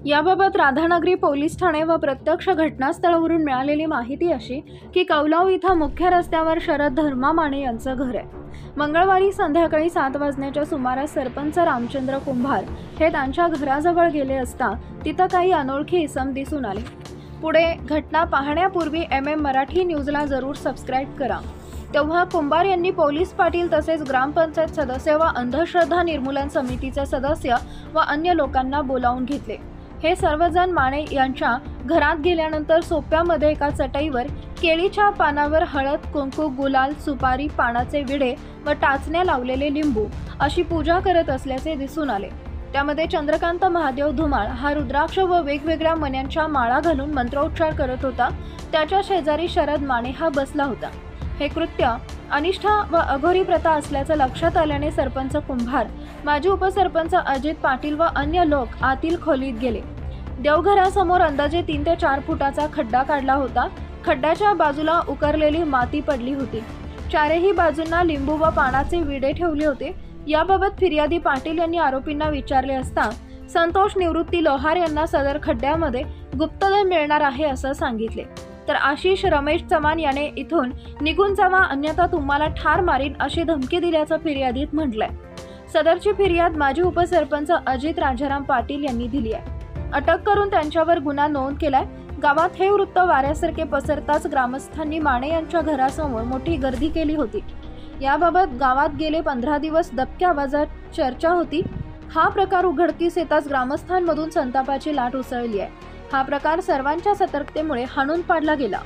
याबाबत राधानगरी पोलीस ठाणे व प्रत्यक्ष घटनास्थळावरून मिळालेली माहिती अशी की कौलाव इथं मुख्य रस्त्यावर शरद धर्मा माने यांचं घर आहे। मंगळवारी संध्याकाळी 7 वाजण्याच्या सुमारास सरपंच रामचंद्र कुंभार हे त्यांच्या घराजवळ गेले असता तिथं काही अनोळखी इसम दिसून आले। पुढे घटना पाहण्यापूर्वी MM मराठी न्यूजला जरूर सबस्क्राईब करा। तेव्हा कुंभार यांनी पोलीस पाटील तसेच ग्रामपंचायत सदस्य व अंधश्रद्धा निर्मूलन समितीचे सदस्य व अन्य लोकांना बोलावून घेतले। हे सर्वजण माने यांच्या घरात गेल्यानंतर सोप्यामध्ये एका चटईवर केळीच्या पानावर हळद, कुंकू, गुलाल, सुपारी, पानाचे विडे व टाचण्या लावलेले लिंबू अशी पूजा करत असल्याचे दिसून आले। त्यामध्ये चंद्रकांत महादेव धुमाळ हा रुद्राक्ष व वेगवेगळ्या मण्यांच्या माळा घालून मंत्रोच्चार करत होता। त्याच्या शेजारी शरद माने हा बसला होता। हे कृत्य अनिष्ठा व अघोरी प्रथा असल्याचं लक्षात आल्याने सरपंच कुंभार, माजी उपसरपंच अजित पाटील व अन्य लोक आतील खोलीत गेले। देवघरासमोर अंदाजे 3 ते 4 फुटाचा खड्डा काढला होता। खड्ड्याच्या बाजूला उकरलेली माती पडली होती। चारही बाजूंना लिंबू व पानाचे विडे ठेवले होते। याबाबत फिर्यादी पाटील यांनी आरोपींना विचारले असता संतोष निवृत्ती लोहार यांना सदर खड्ड्यामध्ये गुप्तधन मिळणार आहे असं सांगितले। तर आशिष रमेश चव्हाण याने इथून निघून जावा अन्यथा तुम्हाला ठार मारीन अशी धमकी दिल्याचं फिर्यादीत म्हटलंय। सदरची फिर्याद माजी उपसरपंच अजित राजाराम पाटील यांनी दिली आहे। अटक करून त्यांच्यावर गुन्हा नोंद केलाय। गावात हे वृत्त वाऱ्यासारखे पसरताच ग्रामस्थांनी माने यांच्या घरासमोर मोठी गर्दी केली होती। याबाबत गावात गेले 15 दिवस दबक्या आवाजात चर्चा होती। हा प्रकार उघडकीस येताच ग्रामस्थांमधून संतापाची लाट उसळली आहे। हा प्रकार सर्वांच्या सतर्कतेमुळे हाणून पाडला गेला।